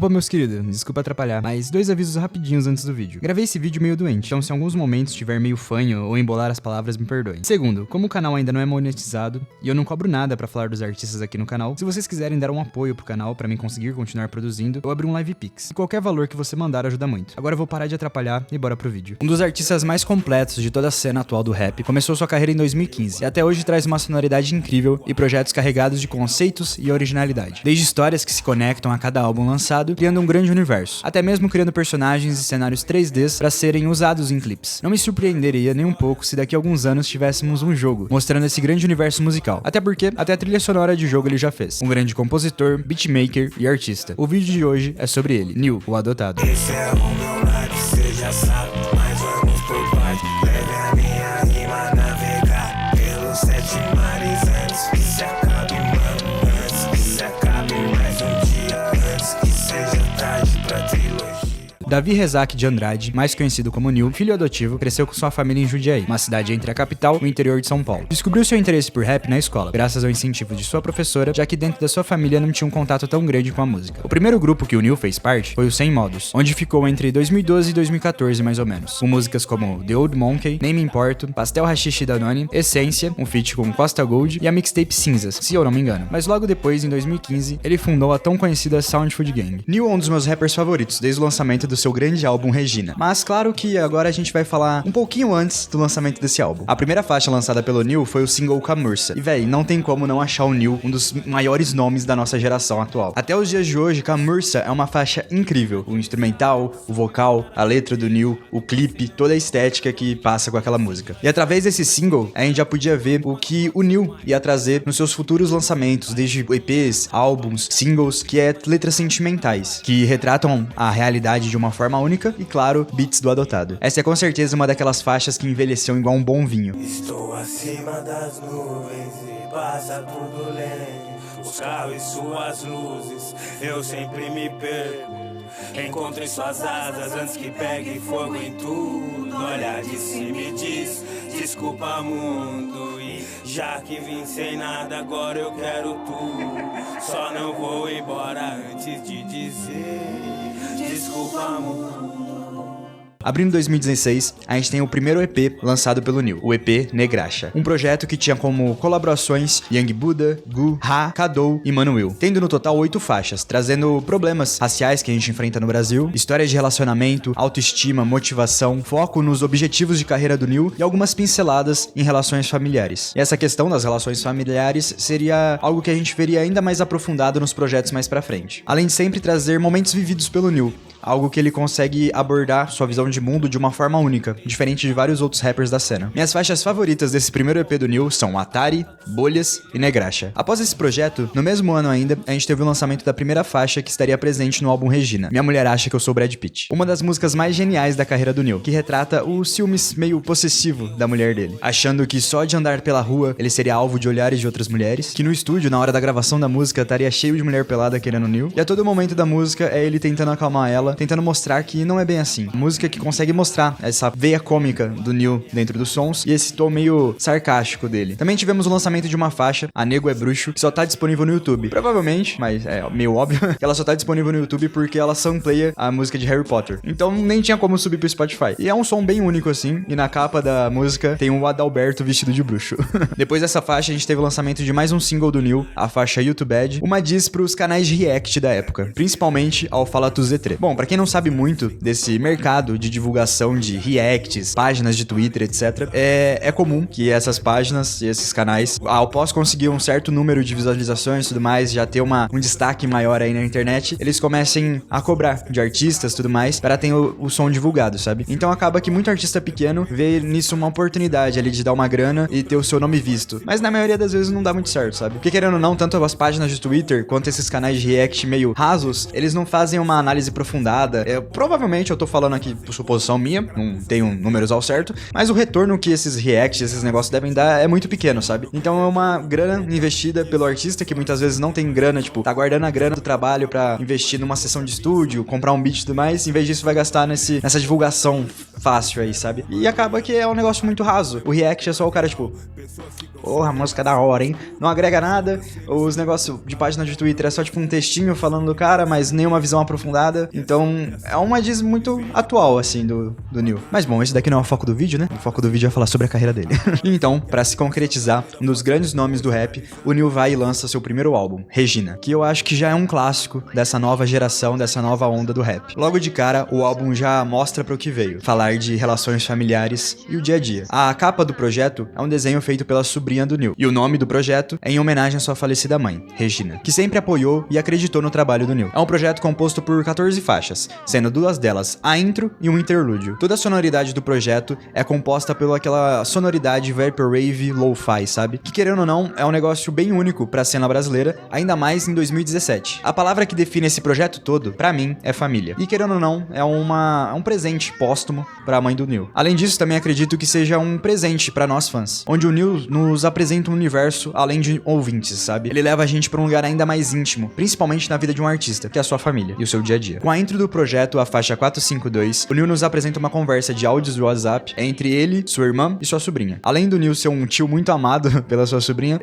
Opa, meus queridos, desculpa atrapalhar, mas 2 avisos rapidinhos antes do vídeo. Gravei esse vídeo meio doente, então se em alguns momentos estiver meio fanho ou embolar as palavras, me perdoem. Segundo, como o canal ainda não é monetizado e eu não cobro nada pra falar dos artistas aqui no canal, se vocês quiserem dar um apoio pro canal pra mim conseguir continuar produzindo, eu abri um Live Pix. E qualquer valor que você mandar ajuda muito. Agora eu vou parar de atrapalhar e bora pro vídeo. Um dos artistas mais completos de toda a cena atual do rap começou sua carreira em 2015 e até hoje traz uma sonoridade incrível e projetos carregados de conceitos e originalidade. Desde histórias que se conectam a cada álbum lançado, criando um grande universo, até mesmo criando personagens e cenários 3Ds para serem usados em clipes. Não me surpreenderia nem um pouco se daqui a alguns anos tivéssemos um jogo mostrando esse grande universo musical, até porque até a trilha sonora de jogo ele já fez. Um grande compositor, beatmaker e artista. O vídeo de hoje é sobre ele, Nil, o Adotado. Esse é o meu life, cê já sabe, mas vamos por parte. Leve a minha rima a navegar pelos 7 mares antes que se acabe, mano, antes que se acabe mais um dia, antes que seja tarde pra trilogia. Davi Rezak de Andrade, mais conhecido como Nil, filho adotivo, cresceu com sua família em Jundiaí, uma cidade entre a capital e o interior de São Paulo. Descobriu seu interesse por rap na escola, graças ao incentivo de sua professora, já que dentro da sua família não tinha um contato tão grande com a música. O primeiro grupo que o Nil fez parte foi o Sem Modos, onde ficou entre 2012 e 2014 mais ou menos, com músicas como The Old Monkey, Nem Me Importo, Pastel Hashish da Danone, Essência, um feat com Costa Gold e a mixtape Cinzas, se eu não me engano. Mas logo depois, em 2015, ele fundou a tão conhecida Sound Food Gang. Nil é um dos meus rappers favoritos, desde o lançamento do seu grande álbum Regina. Mas claro que agora a gente vai falar um pouquinho antes do lançamento desse álbum. A primeira faixa lançada pelo Nil foi o single Camurça. E véi, não tem como não achar o Nil um dos maiores nomes da nossa geração atual. Até os dias de hoje, Camurça é uma faixa incrível. O instrumental, o vocal, a letra do Nil, o clipe, toda a estética que passa com aquela música. E através desse single, a gente já podia ver o que o Nil ia trazer nos seus futuros lançamentos, desde EPs, álbuns, singles, que é letras sentimentais, que retratam a realidade de uma forma única e, claro, beats do Adotado. Essa é com certeza uma daquelas faixas que envelheceu igual um bom vinho. Estou acima das nuvens e passa tudo lento. Os carros e suas luzes, eu sempre me perco. Encontre suas asas antes que pegue fogo em tudo. Olha de cima e diz, desculpa mundo. E já que vim sem nada, agora eu quero tudo. Só não vou embora antes de dizer, desculpa mundo. Abrindo 2016, a gente tem o primeiro EP lançado pelo Nil, o EP Negraxa. Um projeto que tinha como colaborações Young Buddha, Gu, Ha, Kadou e Manuel, tendo no total 8 faixas, trazendo problemas raciais que a gente enfrenta no Brasil, histórias de relacionamento, autoestima, motivação, foco nos objetivos de carreira do Nil e algumas pinceladas em relações familiares. E essa questão das relações familiares seria algo que a gente veria ainda mais aprofundado nos projetos mais pra frente. Além de sempre trazer momentos vividos pelo Nil, algo que ele consegue abordar sua visão de mundo de uma forma única, diferente de vários outros rappers da cena. Minhas faixas favoritas desse primeiro EP do Nil são Atari, Bolhas e Negraxa. Após esse projeto, no mesmo ano ainda, a gente teve o lançamento da primeira faixa que estaria presente no álbum Regina, Minha Mulher Acha Que Eu Sou Brad Pitt. Uma das músicas mais geniais da carreira do Nil, que retrata o ciúmes meio possessivo da mulher dele, achando que só de andar pela rua ele seria alvo de olhares de outras mulheres, que no estúdio, na hora da gravação da música, estaria cheio de mulher pelada querendo o Nil, e a todo momento da música é ele tentando acalmar ela, tentando mostrar que não é bem assim. Música que consegue mostrar essa veia cômica do Nil dentro dos sons e esse tom meio sarcástico dele. Também tivemos o lançamento de uma faixa, A Nego é Bruxo, que só tá disponível no YouTube. Provavelmente, mas é meio óbvio, que ela só tá disponível no YouTube porque ela sampleia a música de Harry Potter. Então nem tinha como subir pro Spotify. E é um som bem único assim, e na capa da música tem o Adalberto vestido de bruxo. Depois dessa faixa, a gente teve o lançamento de mais um single do Nil, a faixa YouTube, uma diss pros canais de react da época, principalmente ao Fala Tu Zetre. Bom, pra quem não sabe muito desse mercado de divulgação de reacts, páginas de Twitter, etc. É comum que essas páginas e esses canais, após conseguir um certo número de visualizações e tudo mais, já ter um destaque maior aí na internet, eles comecem a cobrar de artistas e tudo mais para ter o som divulgado, sabe? Então acaba que muito artista pequeno vê nisso uma oportunidade ali de dar uma grana e ter o seu nome visto. Mas na maioria das vezes não dá muito certo, sabe? Porque querendo ou não, tanto as páginas de Twitter quanto esses canais de react meio rasos, eles não fazem uma análise aprofundada. Provavelmente eu tô falando aqui por suposição minha, não tenho números ao certo, mas o retorno que esses reacts, esses negócios devem dar é muito pequeno, sabe? Então é uma grana investida pelo artista que muitas vezes não tem grana, tipo, tá guardando a grana do trabalho pra investir numa sessão de estúdio, comprar um beat e tudo mais, em vez disso vai gastar nessa divulgação fácil aí, sabe? E acaba que é um negócio muito raso. O react é só o cara, tipo... Porra, a música é da hora, hein? Não agrega nada. Os negócios de página de Twitter é só tipo um textinho falando do cara, mas nenhuma visão aprofundada. Então, é uma diz muito atual, assim, do Nil. Mas bom, esse daqui não é o foco do vídeo, né? O foco do vídeo é falar sobre a carreira dele. Então, pra se concretizar, um dos grandes nomes do rap, o Nil vai e lança seu primeiro álbum, Regina, que eu acho que já é um clássico dessa nova geração, dessa nova onda do rap. Logo de cara, o álbum já mostra para o que veio, falar de relações familiares e o dia a dia. A capa do projeto é um desenho feito pela sobrinha do Nil, e o nome do projeto é em homenagem à sua falecida mãe, Regina, que sempre apoiou e acreditou no trabalho do Nil. É um projeto composto por 14 faixas, sendo 2 delas a intro e um interlúdio. Toda a sonoridade do projeto é composta pela aquela sonoridade vaporwave lo-fi, sabe? Que querendo ou não, é um negócio bem único pra cena brasileira, ainda mais em 2017. A palavra que define esse projeto todo, pra mim, é família. E querendo ou não, é um presente póstumo pra mãe do Nil. Além disso, também acredito que seja um presente pra nós fãs, onde o Nil nos apresenta um universo além de ouvintes, sabe? Ele leva a gente pra um lugar ainda mais íntimo, principalmente na vida de um artista, que é a sua família e o seu dia a dia. Com a intro do projeto, a faixa 452, o Nil nos apresenta uma conversa de áudios do WhatsApp entre ele, sua irmã e sua sobrinha. Além do Nil ser um tio muito amado pela sua sobrinha,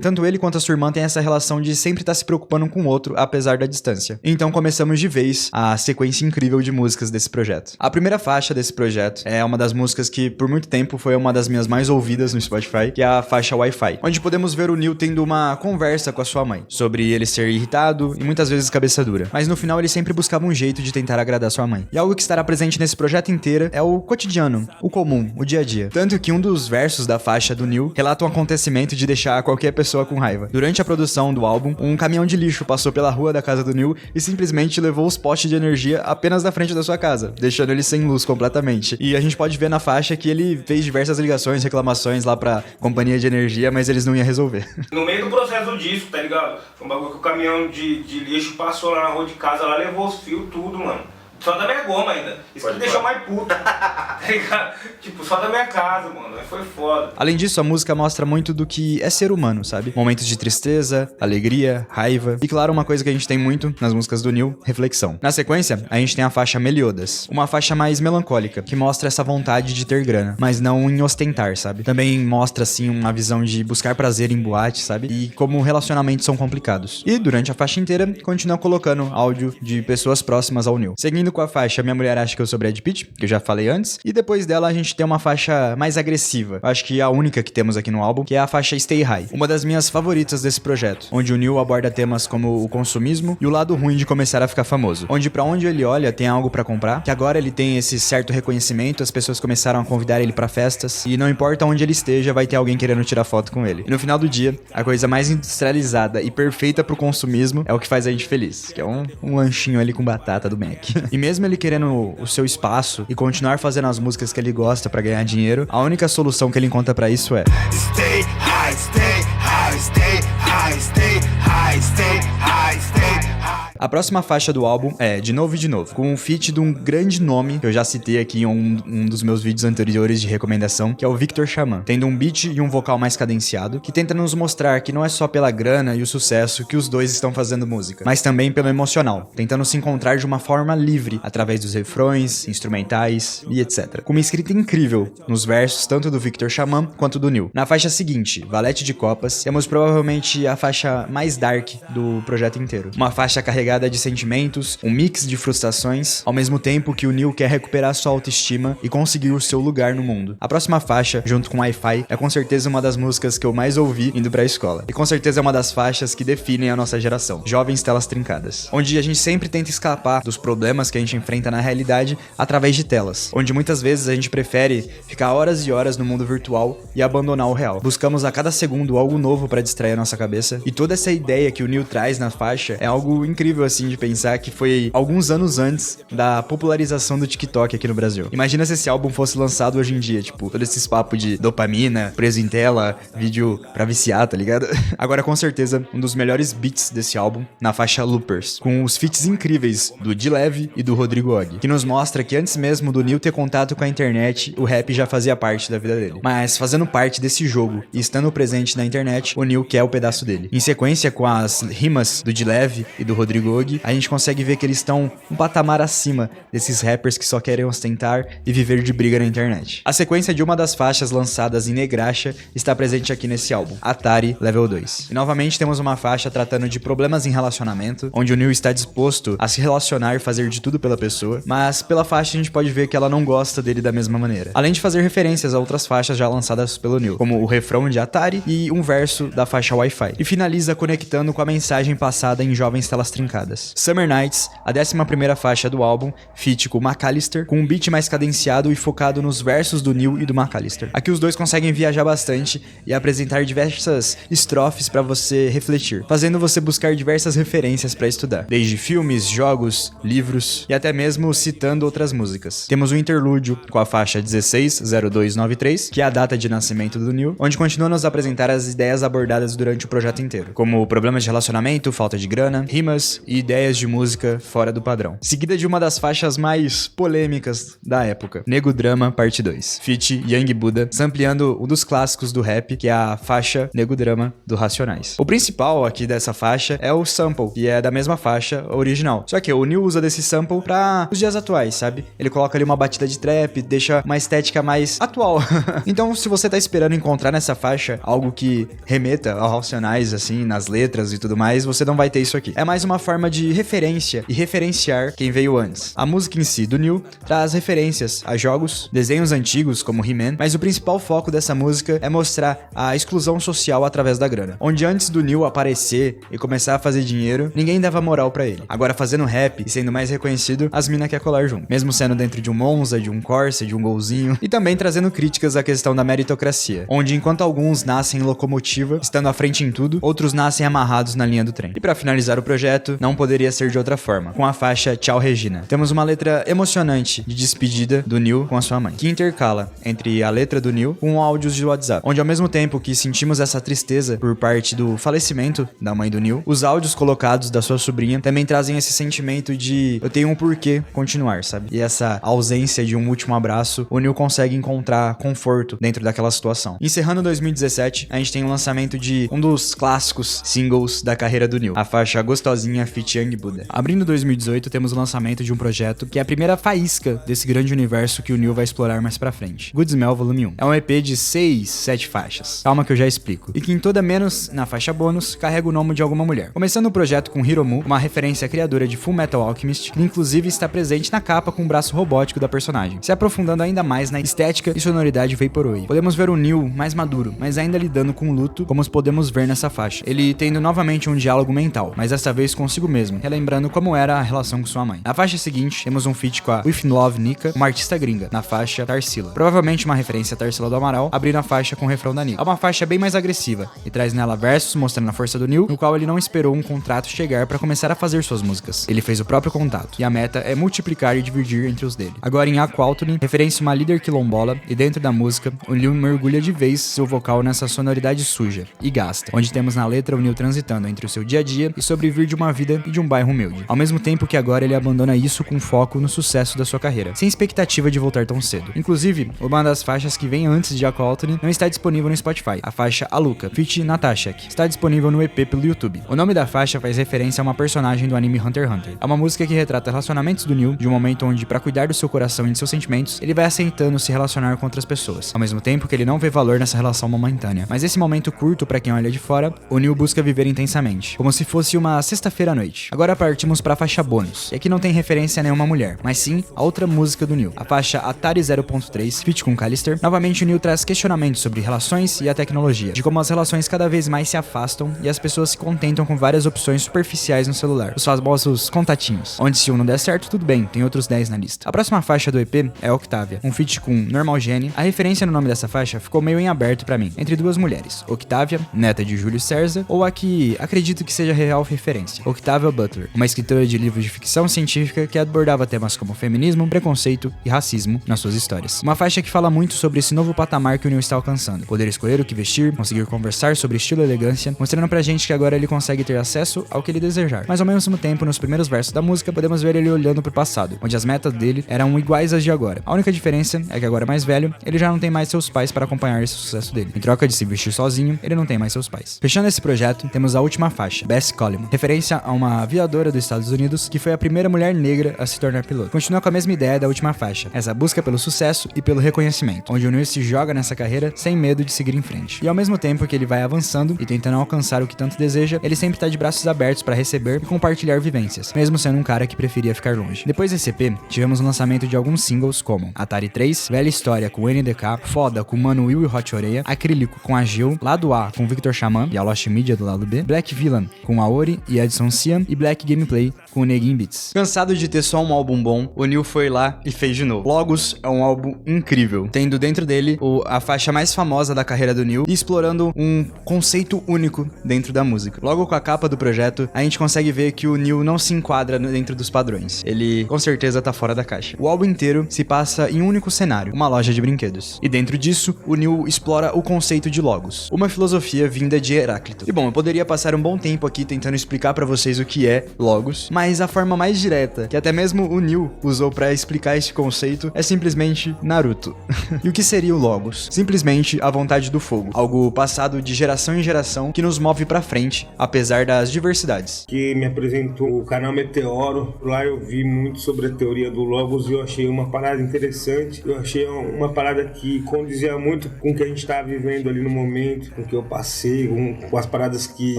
tanto ele quanto a sua irmã têm essa relação de sempre estar se preocupando com o outro, apesar da distância. Então começamos de vez a sequência incrível de músicas desse projeto. A primeira faixa desse projeto é uma das músicas que por muito tempo foi uma das minhas mais ouvidas no Spotify, que é a faixa Wi-Fi, onde podemos ver o Nil tendo uma conversa com a sua mãe, sobre ele ser irritado e muitas vezes cabeça dura. Mas no final ele sempre buscava um jeito de tentar agradar sua mãe. E algo que estará presente nesse projeto inteiro é o cotidiano, o comum, o dia a dia. Tanto que um dos versos da faixa do Nil relata um acontecimento de deixar qualquer pessoa com raiva. Durante a produção do álbum, um caminhão de lixo passou pela rua da casa do Nil e simplesmente levou os postes de energia apenas na frente da sua casa, deixando ele sem luz completamente. E a gente pode ver na faixa que ele fez diversas ligações, reclamações lá pra companhia de energia, mas eles não iam resolver. No meio do processo do disco, tá ligado? Foi um bagulho que o caminhão de lixo passou lá na rua de casa, lá levou os fios, tudo, mano. Só da minha goma ainda. Isso que me deixou mais puto. Tá ligado? Tipo, só da minha casa, mano. Foi foda. Além disso, a música mostra muito do que é ser humano, sabe? Momentos de tristeza, alegria, raiva. E claro, uma coisa que a gente tem muito nas músicas do Nil, reflexão. Na sequência, a gente tem a faixa Meliodas. Uma faixa mais melancólica, que mostra essa vontade de ter grana, mas não em ostentar, sabe? Também mostra, assim, uma visão de buscar prazer em boate, sabe? E como relacionamentos são complicados. E durante a faixa inteira, continua colocando áudio de pessoas próximas ao Nil. Seguindo com a faixa Minha Mulher Acha Que Eu Sou Brad Pitt, que eu já falei antes, e depois dela a gente tem uma faixa mais agressiva, acho que a única que temos aqui no álbum, que é a faixa Stay High, uma das minhas favoritas desse projeto, onde o Nil aborda temas como o consumismo e o lado ruim de começar a ficar famoso, onde pra onde ele olha tem algo pra comprar, que agora ele tem esse certo reconhecimento, as pessoas começaram a convidar ele pra festas, e não importa onde ele esteja, vai ter alguém querendo tirar foto com ele. E no final do dia, a coisa mais industrializada e perfeita pro consumismo é o que faz a gente feliz, que é um lanchinho ali com batata do Mac. E mesmo ele querendo o seu espaço e continuar fazendo as músicas que ele gosta pra ganhar dinheiro, a única solução que ele encontra pra isso é Stay high, stay high, stay high, stay high, stay high, stay high. A próxima faixa do álbum é De Novo e De Novo, com um feat de um grande nome que eu já citei aqui em um dos meus vídeos anteriores de recomendação, que é o Victor Xamã, tendo um beat e um vocal mais cadenciado, que tenta nos mostrar que não é só pela grana e o sucesso que os dois estão fazendo música, mas também pelo emocional, tentando se encontrar de uma forma livre, através dos refrões, instrumentais e etc. Com uma escrita incrível nos versos, tanto do Victor Xamã quanto do Nil. Na faixa seguinte, Valete de Copas, temos provavelmente a faixa mais dark do projeto inteiro. Uma faixa carregada de sentimentos, um mix de frustrações, ao mesmo tempo que o Nil quer recuperar sua autoestima e conseguir o seu lugar no mundo. A próxima faixa, junto com Wi-Fi, é com certeza uma das músicas que eu mais ouvi indo pra escola. E com certeza é uma das faixas que definem a nossa geração, jovens telas trincadas. Onde a gente sempre tenta escapar dos problemas que a gente enfrenta na realidade através de telas. Onde muitas vezes a gente prefere ficar horas e horas no mundo virtual e abandonar o real. Buscamos a cada segundo algo novo pra distrair a nossa cabeça. E toda essa ideia que o Nil traz na faixa é algo incrível assim de pensar, que foi alguns anos antes da popularização do TikTok aqui no Brasil. Imagina se esse álbum fosse lançado hoje em dia, tipo, todos esses papos de dopamina, preso em tela, vídeo pra viciar, tá ligado? Agora, com certeza, um dos melhores beats desse álbum, na faixa Loopers, com os feats incríveis do D-Lev e do Rodrigo Og, que nos mostra que antes mesmo do Nil ter contato com a internet, o rap já fazia parte da vida dele. Mas, fazendo parte desse jogo e estando presente na internet, o Nil quer o pedaço dele. Em sequência, com as rimas do D-Lev e do Rodrigo Log, a gente consegue ver que eles estão um patamar acima desses rappers que só querem ostentar e viver de briga na internet. A sequência de uma das faixas lançadas em Negrasha está presente aqui nesse álbum, Atari Level 2. E novamente temos uma faixa tratando de problemas em relacionamento, onde o Neil está disposto a se relacionar e fazer de tudo pela pessoa, mas pela faixa a gente pode ver que ela não gosta dele da mesma maneira. Além de fazer referências a outras faixas já lançadas pelo Neil, como o refrão de Atari e um verso da faixa Wi-Fi. E finaliza conectando com a mensagem passada em Jovens Telas Trincadas. Summer Nights, a 11ª faixa do álbum, feat com McAllister, com um beat mais cadenciado e focado nos versos do Neil e do McAllister. Aqui os dois conseguem viajar bastante e apresentar diversas estrofes para você refletir, fazendo você buscar diversas referências para estudar, desde filmes, jogos, livros e até mesmo citando outras músicas. Temos um interlúdio com a faixa 160293, que é a data de nascimento do Neil, onde continua a nos apresentar as ideias abordadas durante o projeto inteiro, como problemas de relacionamento, falta de grana, rimas e ideias de música fora do padrão. Seguida de uma das faixas mais polêmicas da época, Nego Drama Parte 2, feat Young Buddha, sampleando um dos clássicos do rap, que é a faixa Nego Drama do Racionais. O principal aqui dessa faixa é o sample, que é da mesma faixa original, só que o Neil usa desse sample pra os dias atuais, sabe? Ele coloca ali uma batida de trap, deixa uma estética mais atual. Então, se você tá esperando encontrar nessa faixa algo que remeta ao Racionais, assim, nas letras e tudo mais, você não vai ter isso aqui. É mais uma forma de referência e referenciar quem veio antes. A música em si do Neil traz referências a jogos, desenhos antigos como He-Man, mas o principal foco dessa música é mostrar a exclusão social através da grana. Onde antes do Neil aparecer e começar a fazer dinheiro, ninguém dava moral pra ele. Agora fazendo rap e sendo mais reconhecido, as mina quer colar junto. Mesmo sendo dentro de um Monza, de um Corsa, de um Golzinho. E também trazendo críticas à questão da meritocracia, onde enquanto alguns nascem em locomotiva, estando à frente em tudo, outros nascem amarrados na linha do trem. E pra finalizar o projeto, não poderia ser de outra forma, com a faixa Tchau Regina. Temos uma letra emocionante de despedida do Neil com a sua mãe, que intercala entre a letra do Neil com áudios de WhatsApp, onde ao mesmo tempo que sentimos essa tristeza por parte do falecimento da mãe do Neil, os áudios colocados da sua sobrinha também trazem esse sentimento de eu tenho um porquê continuar, sabe? E essa ausência de um último abraço, o Neil consegue encontrar conforto dentro daquela situação. Encerrando 2017, a gente tem o lançamento de um dos clássicos singles da carreira do Neil, a faixa Gostosinha feat Young Buddha. Abrindo 2018, temos o lançamento de um projeto que é a primeira faísca desse grande universo que o Neil vai explorar mais pra frente. Good Smell Volume 1. É um EP de 6, 7 faixas. Calma que eu já explico. E que em toda menos na faixa bônus carrega o nome de alguma mulher. Começando o projeto com Hiromu, uma referência à criadora de Full Metal Alchemist, que inclusive está presente na capa com o braço robótico da personagem, se aprofundando ainda mais na estética e sonoridade Vaporwave. Podemos ver o Neil mais maduro, mas ainda lidando com o luto, como podemos ver nessa faixa. Ele tendo novamente um diálogo mental, mas dessa vez consigo mesmo, relembrando como era a relação com sua mãe. Na faixa seguinte, temos um feat com a With Love Nika, uma artista gringa, na faixa Tarsila. Provavelmente uma referência a Tarsila do Amaral, abrindo a faixa com o refrão da Nika. É uma faixa bem mais agressiva, e traz nela versos mostrando a força do Neil, no qual ele não esperou um contrato chegar para começar a fazer suas músicas. Ele fez o próprio contato, e a meta é multiplicar e dividir entre os dele. Agora em Aqualtony, referência a uma líder quilombola, e dentro da música, o Neil mergulha de vez seu vocal nessa sonoridade suja e gasta, onde temos na letra o Neil transitando entre o seu dia a dia e sobreviver de uma vida e de um bairro humilde. Ao mesmo tempo que agora ele abandona isso com foco no sucesso da sua carreira, sem expectativa de voltar tão cedo. Inclusive, uma das faixas que vem antes de Aqualtony não está disponível no Spotify, a faixa Aluka, feat Natashek, está disponível no EP pelo YouTube. O nome da faixa faz referência a uma personagem do anime Hunter x Hunter. É uma música que retrata relacionamentos do Neil, de um momento onde, para cuidar do seu coração e de seus sentimentos, ele vai aceitando se relacionar com outras pessoas, ao mesmo tempo que ele não vê valor nessa relação momentânea. Mas esse momento curto, para quem olha de fora, o Neil busca viver intensamente, como se fosse uma sexta-feira à noite. Agora partimos para a faixa bônus, e aqui não tem referência a nenhuma mulher, mas sim a outra música do Neil, a faixa Atari 0.3, feat com Callister. Novamente o Neil traz questionamentos sobre relações e a tecnologia, de como as relações cada vez mais se afastam e as pessoas se contentam com várias opções superficiais no celular, os famosos contatinhos, onde se um não der certo, tudo bem, tem outros 10 na lista. A próxima faixa do EP é Octavia, um feat com Normal Gene. A referência no nome dessa faixa ficou meio em aberto pra mim, entre duas mulheres, Octavia, neta de Júlio César, ou a que acredito que seja real referência, Octavia Butler, uma escritora de livros de ficção científica que abordava temas como feminismo, preconceito e racismo nas suas histórias. Uma faixa que fala muito sobre esse novo patamar que o Neil está alcançando, poder escolher o que vestir, conseguir conversar sobre estilo e elegância, mostrando pra gente que agora ele consegue ter acesso ao que ele desejar. Mas ao mesmo tempo, nos primeiros versos da música, podemos ver ele olhando pro passado, onde as metas dele eram iguais às de agora. A única diferença é que agora mais velho, ele já não tem mais seus pais para acompanhar esse sucesso dele. Em troca de se vestir sozinho, ele não tem mais seus pais. Fechando esse projeto, temos a última faixa, Best Coleman, referência a uma aviadora dos Estados Unidos que foi a primeira mulher negra a se tornar piloto. Continua com a mesma ideia da última faixa, essa busca pelo sucesso e pelo reconhecimento, onde o Neil se joga nessa carreira sem medo de seguir em frente. E ao mesmo tempo que ele vai avançando e tentando alcançar o que tanto deseja, ele sempre tá de braços abertos para receber e compartilhar vivências, mesmo sendo um cara que preferia ficar longe. Depois desse EP, tivemos o lançamento de alguns singles como Atari 3, Velha História com NDK, Foda com Mano Will e Hot Oreia, Acrílico com a Gil, Lado A com Victor Xamã e a Lost Media do lado B, Black Villain com a Ori e Edson Cian e Black Gameplay com o Neguin Beats. Cansado de ter só um álbum bom, o Neil foi lá e fez de novo. Logos é um álbum incrível, tendo dentro dele a faixa mais famosa da carreira do Neil e explorando um conceito único dentro da música. Logo com a capa do projeto, a gente consegue ver que o Neil não se enquadra dentro dos padrões. Ele com certeza tá fora da caixa. O álbum inteiro se passa em um único cenário, uma loja de brinquedos. E dentro disso, o Neil explora o conceito de Logos, uma filosofia vinda de Heráclito. E bom, eu poderia passar um bom tempo aqui tentando explicar pra vocês o que é Logos, mas a forma mais direta, que até mesmo o Neil usou pra explicar esse conceito, é simplesmente Naruto. E o que seria o Logos? Simplesmente a vontade do fogo, algo passado de geração em geração que nos move pra frente, apesar das diversidades. Que me apresentou o canal Meteoro, lá eu vi muito sobre a teoria do Logos e eu achei uma parada interessante, eu achei uma parada que condizia muito com o que a gente estava vivendo ali no momento, com o que eu passei, com as paradas que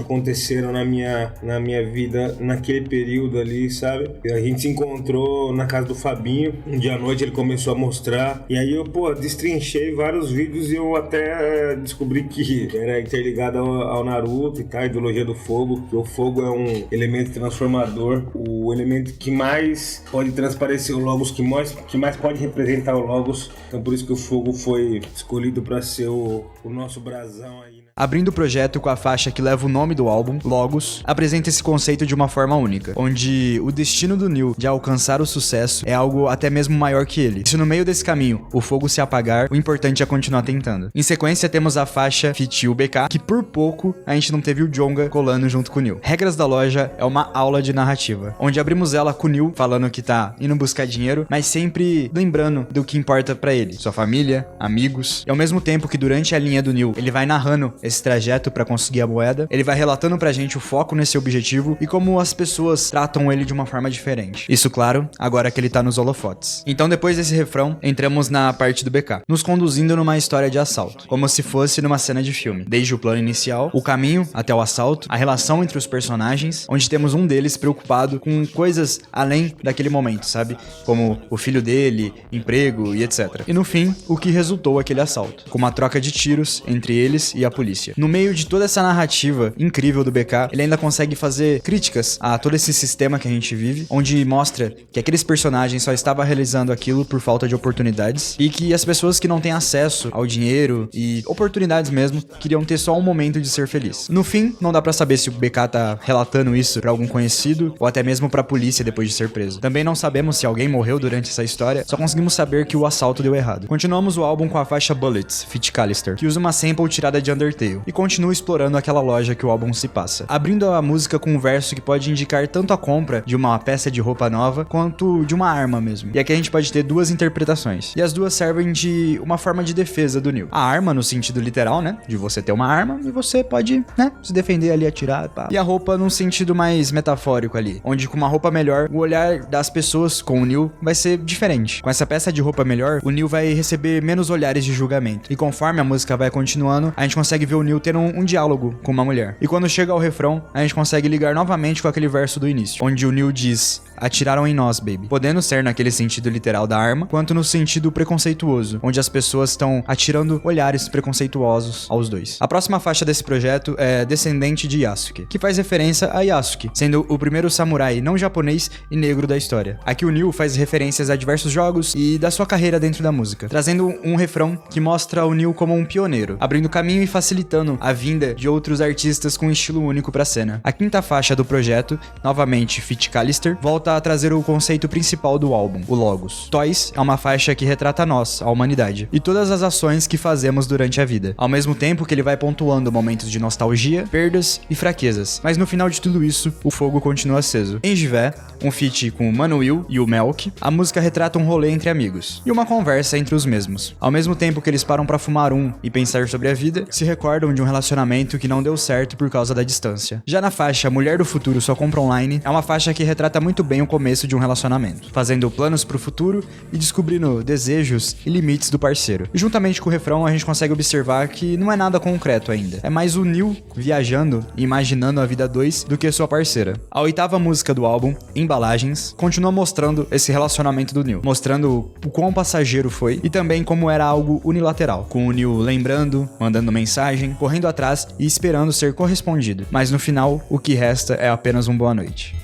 aconteceram na minha vida naquele período ali, sabe? E a gente se encontrou na casa do Fabinho, um dia à noite ele começou a mostrar, e aí eu, destrinchei vários vídeos e eu até descobri que era interligado ao Naruto e tal, a ideologia do fogo, que o fogo é um elemento transformador, o elemento que mais pode transparecer o Logos, que mais pode representar o Logos, então por isso que o fogo foi escolhido para ser o nosso brasão aí, né? Abrindo o projeto com a faixa que leva o nome do álbum, Logos, apresenta esse conceito de uma forma única, onde o destino do Neil de alcançar o sucesso é algo até mesmo maior que ele. Se no meio desse caminho o fogo se apagar, o importante é continuar tentando. Em sequência temos a faixa Fit o BK, que por pouco a gente não teve o Djonga colando junto com o Neil. Regras da Loja é uma aula de narrativa, onde abrimos ela com o Neil falando que tá indo buscar dinheiro, mas sempre lembrando do que importa pra ele, sua família, amigos, e ao mesmo tempo que durante a linha do Neil ele vai narrando esse trajeto pra conseguir a moeda, ele vai relatando pra gente o foco nesse objetivo e como as pessoas tratam ele de uma forma diferente. Isso, claro, agora que ele tá nos holofotes. Então depois desse refrão, entramos na parte do BK, nos conduzindo numa história de assalto, como se fosse numa cena de filme. Desde o plano inicial, o caminho até o assalto, a relação entre os personagens, onde temos um deles preocupado com coisas além daquele momento, sabe? Como o filho dele, emprego e etc. E no fim, o que resultou aquele assalto, com uma troca de tiros entre eles e a polícia. No meio de toda essa narrativa incrível do BK, ele ainda consegue fazer críticas a todo esse sistema que a gente vive, onde mostra que aqueles personagens só estavam realizando aquilo por falta de oportunidades e que as pessoas que não têm acesso ao dinheiro e oportunidades mesmo, queriam ter só um momento de ser feliz. No fim, não dá pra saber se o BK tá relatando isso pra algum conhecido ou até mesmo pra polícia depois de ser preso. Também não sabemos se alguém morreu durante essa história, só conseguimos saber que o assalto deu errado. Continuamos o álbum com a faixa Bullets, feat. Callister, que usa uma sample tirada de Undertale e continua explorando aquela loja que o álbum se passa, abrindo a música com um verso que pode indicar tanto a compra de uma peça de roupa nova quanto de uma arma mesmo. E aqui a gente pode ter duas interpretações, e as duas servem de uma forma de defesa do Neil. A arma no sentido literal, né, de você ter uma arma e você pode, né, se defender ali, atirar, pá. E a roupa num sentido mais metafórico ali, onde com uma roupa melhor, o olhar das pessoas com o Neil vai ser diferente. Com essa peça de roupa melhor, o Neil vai receber menos olhares de julgamento. E conforme a música vai continuando, a gente consegue ver o Neil ter um diálogo com uma mulher. E quando chega ao refrão, a gente consegue ligar novamente com aquele verso do início, onde o Neil diz: atiraram em nós, baby. Podendo ser naquele sentido literal da arma, quanto no sentido preconceituoso, onde as pessoas estão atirando olhares preconceituosos aos dois. A próxima faixa desse projeto é Descendente de Yasuke, que faz referência a Yasuke, sendo o primeiro samurai não japonês e negro da história. Aqui o Neil faz referências a diversos jogos e da sua carreira dentro da música, trazendo um refrão que mostra o Neil como um pioneiro, abrindo caminho e facilitando a vinda de outros artistas com um estilo único pra cena. A quinta faixa do projeto, novamente feat. Callister, volta a trazer o conceito principal do álbum, o Logos. Toys é uma faixa que retrata nós, a humanidade, e todas as ações que fazemos durante a vida, ao mesmo tempo que ele vai pontuando momentos de nostalgia, perdas e fraquezas, mas no final de tudo isso, o fogo continua aceso. Em Givé, um feat com o Mano Will e o Melk, a música retrata um rolê entre amigos, e uma conversa entre os mesmos. Ao mesmo tempo que eles param pra fumar e pensar sobre a vida, se recordam recordam de um relacionamento que não deu certo por causa da distância. Já na faixa Mulher do Futuro Só Compra Online, é uma faixa que retrata muito bem o começo de um relacionamento, fazendo planos pro futuro e descobrindo desejos e limites do parceiro. E juntamente com o refrão a gente consegue observar que não é nada concreto ainda, é mais o Neil viajando e imaginando a vida 2 do que sua parceira. A 8ª música do álbum, Embalagens, continua mostrando esse relacionamento do Neil, mostrando o quão passageiro foi e também como era algo unilateral, com o Neil lembrando, mandando mensagem, correndo atrás e esperando ser correspondido. Mas no final, o que resta é apenas um boa noite.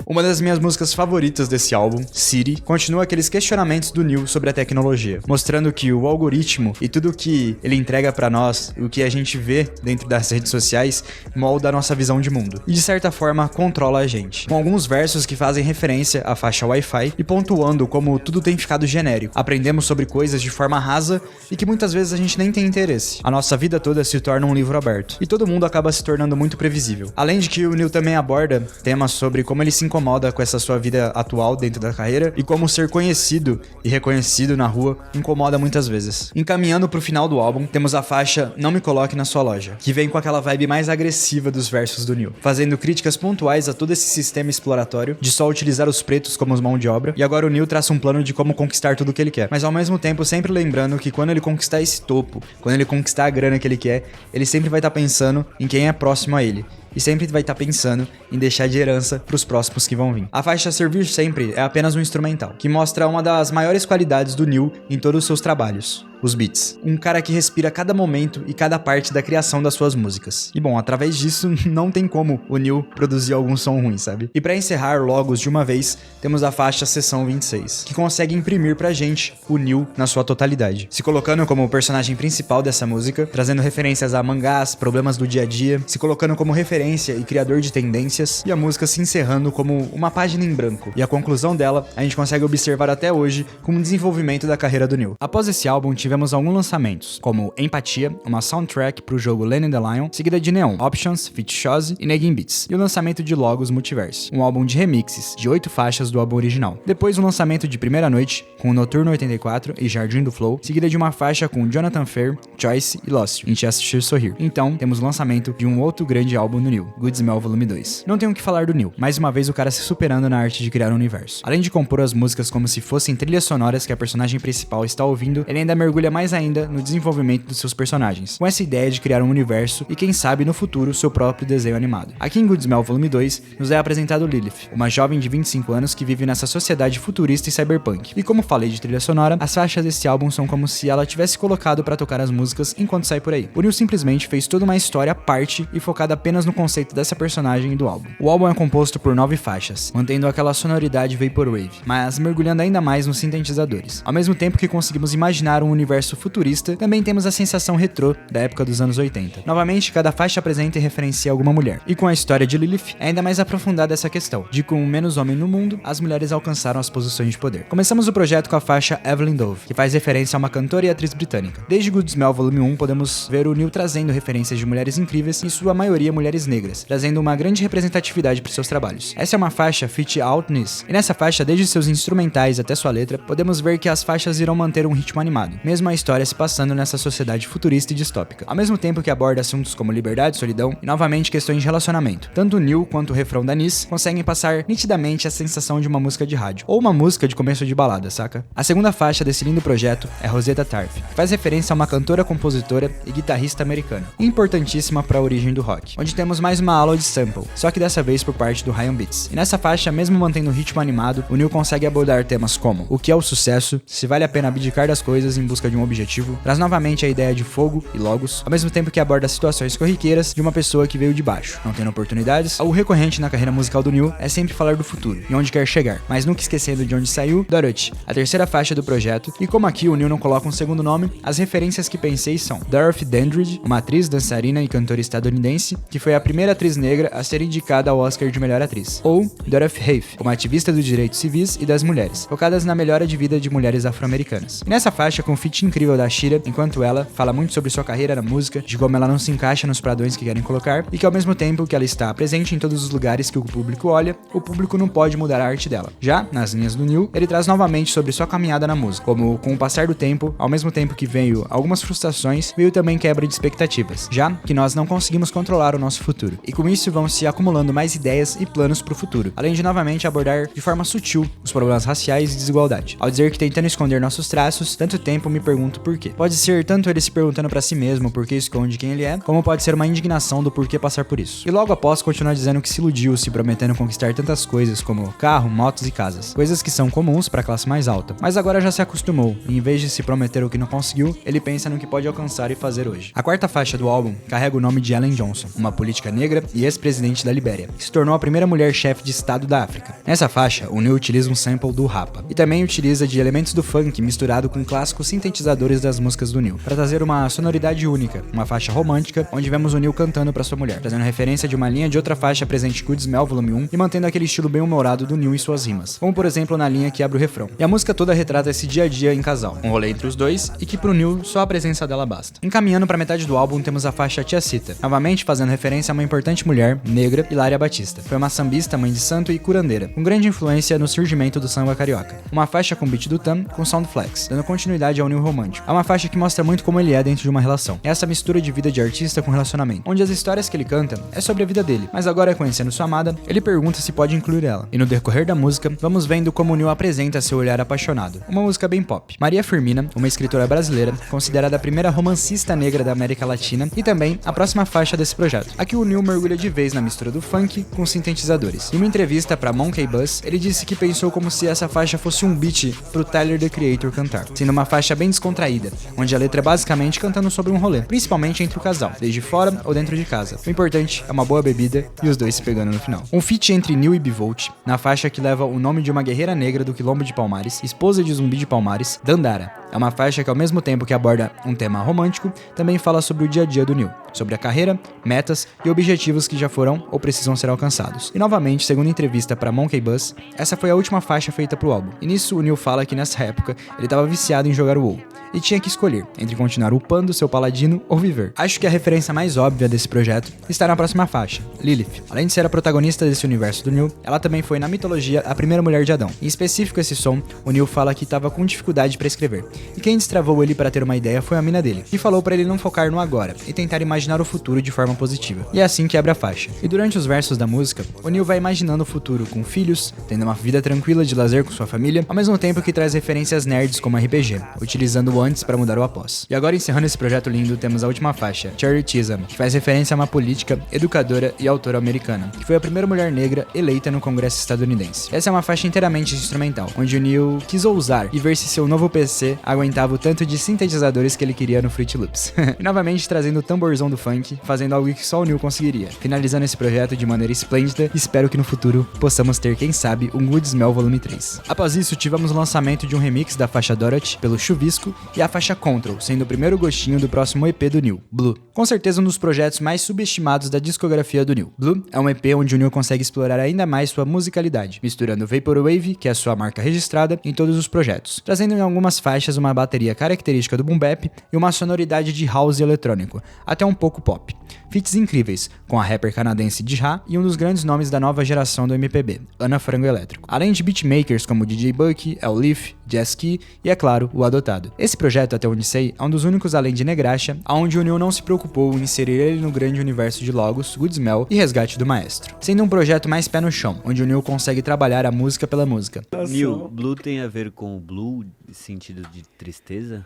Uma das minhas músicas favoritas desse álbum, City, continua aqueles questionamentos do Neil sobre a tecnologia, mostrando que o algoritmo e tudo que ele entrega pra nós, o que a gente vê dentro das redes sociais, molda a nossa visão de mundo e de certa forma controla a gente. Com alguns versos que fazem referência à faixa Wi-Fi e pontuando como tudo tem ficado genérico. Aprendemos sobre coisas de forma rasa e que muitas vezes a gente nem tem interesse. A nossa vida toda se torna um livro aberto e todo mundo acaba se tornando muito previsível. Além de que o Neil também aborda temas sobre como ele se incomoda com essa sua vida atual dentro da carreira e como ser conhecido e reconhecido na rua incomoda muitas vezes. Encaminhando pro final do álbum, temos a faixa Não Me Coloque na Sua Loja, que vem com aquela vibe mais agressiva dos versos do Neil, fazendo críticas pontuais a todo esse sistema exploratório de só utilizar os pretos como mão de obra, e agora o Neil traça um plano de como conquistar tudo o que ele quer, mas ao mesmo tempo sempre lembrando que quando ele conquistar esse topo, quando ele conquistar a grana que ele quer, ele sempre vai estar pensando em quem é próximo a ele. E sempre vai estar pensando em deixar de herança pros próximos que vão vir. A faixa Servir Sempre é apenas um instrumental, que mostra uma das maiores qualidades do Neil em todos os seus trabalhos. Os beats. Um cara que respira cada momento e cada parte da criação das suas músicas. E bom, através disso, não tem como o Neil produzir algum som ruim, sabe? E pra encerrar logos de uma vez, temos a faixa Sessão 26, que consegue imprimir pra gente o Neil na sua totalidade, se colocando como o personagem principal dessa música, trazendo referências a mangás, problemas do dia a dia, se colocando como referência e criador de tendências, e a música se encerrando como uma página em branco. E a conclusão dela, a gente consegue observar até hoje como um desenvolvimento da carreira do Neil. Após esse álbum, tivemos alguns lançamentos, como Empatia, uma soundtrack pro jogo Lenny the Lion, seguida de Neon, Options, Fit Shozy e Negin Beats, e o lançamento de Logos Multiverse, um álbum de remixes de 8 faixas do álbum original. Depois o lançamento de Primeira Noite, com Noturno 84 e Jardim do Flow, seguida de uma faixa com Jonathan Fair, Choice e Lost em Te Assistir Sorrir. Então, temos o lançamento de um outro grande álbum do Neil, Good Smell Volume 2. Não tenho o que falar do Neil, mais uma vez o cara se superando na arte de criar um universo. Além de compor as músicas como se fossem trilhas sonoras que a personagem principal está ouvindo, ele ainda mergulha mais ainda no desenvolvimento dos seus personagens, com essa ideia de criar um universo e quem sabe no futuro seu próprio desenho animado. Aqui em Good Smell Volume 2, nos é apresentado Lilith, uma jovem de 25 anos que vive nessa sociedade futurista e cyberpunk. E como falei de trilha sonora, as faixas desse álbum são como se ela tivesse colocado pra tocar as músicas enquanto sai por aí. O Neil simplesmente fez toda uma história à parte e focada apenas no conceito dessa personagem e do álbum. O álbum é composto por 9 faixas, mantendo aquela sonoridade vaporwave, mas mergulhando ainda mais nos sintetizadores. Ao mesmo tempo que conseguimos imaginar um universo futurista, também temos a sensação retrô da época dos anos 80. Novamente, cada faixa apresenta e referencia alguma mulher. E com a história de Lilith, é ainda mais aprofundada essa questão, de com menos homem no mundo, as mulheres alcançaram as posições de poder. Começamos o projeto com a faixa Evelyn Dove, que faz referência a uma cantora e atriz britânica. Desde Good Smell Volume 1, podemos ver o Neil trazendo referências de mulheres incríveis, em sua maioria mulheres negras, trazendo uma grande representatividade para seus trabalhos. Essa é uma faixa feat Outness, e nessa faixa, desde seus instrumentais até sua letra, podemos ver que as faixas irão manter um ritmo animado, mesmo a história se passando nessa sociedade futurista e distópica, ao mesmo tempo que aborda assuntos como liberdade, solidão e novamente questões de relacionamento. Tanto o Neil quanto o refrão da Nis conseguem passar nitidamente a sensação de uma música de rádio, ou uma música de começo de balada, saca? A segunda faixa desse lindo projeto é Rosetta Tarf, que faz referência a uma cantora, compositora e guitarrista americana, importantíssima para a origem do rock, onde temos mais uma aula de sample, só que dessa vez por parte do Ryan Beats. E nessa faixa, mesmo mantendo o ritmo animado, o Neil consegue abordar temas como o que é o sucesso, se vale a pena abdicar das coisas em busca de um objetivo, traz novamente a ideia de fogo e logos, ao mesmo tempo que aborda situações corriqueiras de uma pessoa que veio de baixo, não tendo oportunidades. O recorrente na carreira musical do Neil é sempre falar do futuro e onde quer chegar, mas nunca esquecendo de onde saiu, Dorothy, a terceira faixa do projeto, e como aqui o Neil não coloca um segundo nome, as referências que pensamos referenciei são Dorothy Dandridge, uma atriz, dançarina e cantora estadunidense, que foi a primeira atriz negra a ser indicada ao Oscar de melhor atriz. Ou Dorothy Heife, uma ativista dos direitos civis e das mulheres, focadas na melhora de vida de mulheres afro-americanas. E nessa faixa, com um feat incrível da Shira, enquanto ela fala muito sobre sua carreira na música, de como ela não se encaixa nos padrões que querem colocar, e que ao mesmo tempo que ela está presente em todos os lugares que o público olha, o público não pode mudar a arte dela. Já, nas linhas do Neil, ele traz novamente sobre sua caminhada na música, como com o passar do tempo, ao mesmo tempo que veio algumas frustrações, veio também quebra de expectativas, já que nós não conseguimos controlar o nosso futuro. E com isso vão se acumulando mais ideias e planos pro futuro, além de novamente abordar de forma sutil os problemas raciais e desigualdade. Ao dizer que tentando esconder nossos traços, tanto tempo me pergunto por quê. Pode ser tanto ele se perguntando pra si mesmo por que esconde quem ele é, como pode ser uma indignação do porquê passar por isso. E logo após continua dizendo que se iludiu, se prometendo conquistar tantas coisas como carro, motos e casas, coisas que são comuns pra classe mais alta, mas agora já se acostumou, e em vez de se prometer o que não conseguiu, ele pensa no que pode alcançar e fazer hoje. A quarta faixa do álbum carrega o nome de Ellen Johnson, uma política negra e ex-presidente da Libéria, que se tornou a primeira mulher chefe de estado da África. Nessa faixa, o Neil utiliza um sample do rapa, e também utiliza de elementos do funk misturado com clássicos sintetizadores das músicas do Neil, para trazer uma sonoridade única, uma faixa romântica, onde vemos o Neil cantando para sua mulher, trazendo referência de uma linha de outra faixa presente Good Smell Volume 1 e mantendo aquele estilo bem humorado do Neil em suas rimas, como por exemplo na linha que abre o refrão. E a música toda retrata esse dia a dia em casal, um rolê entre os dois e que pro Neil só a presença dela basta. Encaminhando para metade do álbum temos a faixa Tia Cita, novamente fazendo referência a uma importante mulher negra, Hilária Batista. Foi uma sambista, mãe de santo e curandeira, com grande influência no surgimento do samba carioca. Uma faixa com beat do Tam com sound flex, dando continuidade ao Neil romântico. É uma faixa que mostra muito como ele é dentro de uma relação. É essa mistura de vida de artista com relacionamento, onde as histórias que ele canta é sobre a vida dele, mas agora conhecendo sua amada, ele pergunta se pode incluir ela. E no decorrer da música, vamos vendo como o Neil apresenta seu olhar apaixonado. Uma música bem pop. Maria Firmina, uma escritora brasileira, considerada a primeira romancista negra da América Latina e também a próxima faixa desse projeto. Aqui o Neil mergulha de vez na mistura do funk com sintetizadores. Em uma entrevista para Monkey Buzz, ele disse que pensou como se essa faixa fosse um beat pro Tyler, the Creator, cantar, sendo uma faixa bem descontraída, onde a letra é basicamente cantando sobre um rolê, principalmente entre o casal, desde fora ou dentro de casa. O importante é uma boa bebida e os dois se pegando no final. Um feat entre Neil e Bivolt, na faixa que leva o nome de uma guerreira negra do Quilombo de Palmares, esposa de Zumbi de Palmares, Dandara. É uma faixa que ao mesmo tempo que aborda um tema romântico, também fala sobre o dia a dia do Neil, sobre a carreira, metas e objetivos que já foram ou precisam ser alcançados. E novamente, segundo entrevista para Monkey Buzz, essa foi a última faixa feita pro álbum. E nisso o Neil fala que nessa época ele estava viciado em jogar o WoW e tinha que escolher entre continuar upando seu paladino ou viver. Acho que a referência mais óbvia desse projeto está na próxima faixa, Lilith. Além de ser a protagonista desse universo do Neil, ela também foi na mitologia a primeira mulher de Adão. Em específico esse som, o Neil fala que estava com dificuldade para escrever. E quem destravou ele para ter uma ideia foi a mina dele, que falou para ele não focar no agora e tentar imaginar o futuro de forma positiva. E é assim que abre a faixa. E durante os versos da música, o Neil vai imaginando o futuro com filhos, tendo uma vida tranquila de lazer com sua família, ao mesmo tempo que traz referências nerds como RPG, utilizando o antes para mudar o após. E agora encerrando esse projeto lindo, temos a última faixa, Charitism, que faz referência a uma política, educadora e autora americana, que foi a primeira mulher negra eleita no Congresso estadunidense. Essa é uma faixa inteiramente instrumental, onde o Neil quis ousar e ver se seu novo PC aguentava o tanto de sintetizadores que ele queria no Fruity Loops. E novamente trazendo o tamborzão do funk, fazendo algo que só o Neil conseguiria. Finalizando esse projeto de maneira esplêndida, espero que no futuro possamos ter, quem sabe, um Good Smell Volume 3. Após isso, tivemos o lançamento de um remix da faixa Dorothy pelo Chuvisco e a faixa Control, sendo o primeiro gostinho do próximo EP do Neil, Blue. Com certeza um dos projetos mais subestimados da discografia do Neil. Blue é um EP onde o Neil consegue explorar ainda mais sua musicalidade, misturando Vaporwave, que é a sua marca registrada, em todos os projetos, trazendo em algumas faixas uma bateria característica do boom bap e uma sonoridade de house eletrônico, até um pouco pop. Feats incríveis, com a rapper canadense Dja e um dos grandes nomes da nova geração do MPB, Ana Frango Elétrico. Além de beatmakers como DJ Bucky, El Leaf, Jazz Key e, é claro, o Adotado. Esse projeto, até onde sei, é um dos únicos além de Negraxa, onde o Neil não se preocupou em inserir ele no grande universo de Logos, Good Smell e Resgate do Maestro. Sendo um projeto mais pé no chão, onde o Neil consegue trabalhar a música pela música. Neil, Blue tem a ver com o blue, sentido de tristeza?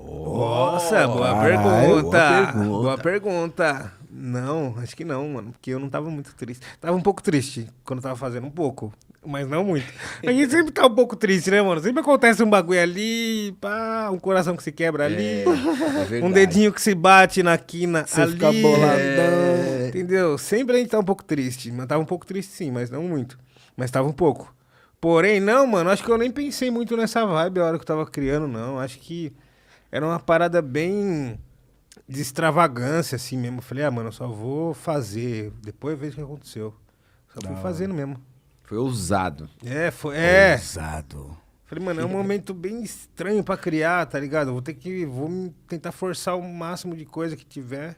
Nossa, boa pergunta. Boa pergunta. Não, acho que não, mano. Porque eu não tava muito triste. Tava um pouco triste quando tava fazendo, um pouco. Mas não muito. A gente sempre tá um pouco triste, né, mano? Sempre acontece um bagulho ali, pá, um coração que se quebra ali. Um dedinho que se bate na quina Você ali. fica boladão. Entendeu? Sempre a gente tá um pouco triste. Mas tava um pouco triste sim, mas não muito. Mas tava um pouco. Porém, não, mano, acho que eu nem pensei muito nessa vibe a hora que eu tava criando, não. Acho que era uma parada bem de extravagância, assim mesmo. Eu falei, mano, eu só vou fazer, depois eu vejo o que aconteceu. Só fui fazendo mesmo. Foi ousado. Ousado. Falei, mano, é um momento bem estranho pra criar, tá ligado? Vou tentar forçar o máximo de coisa que tiver.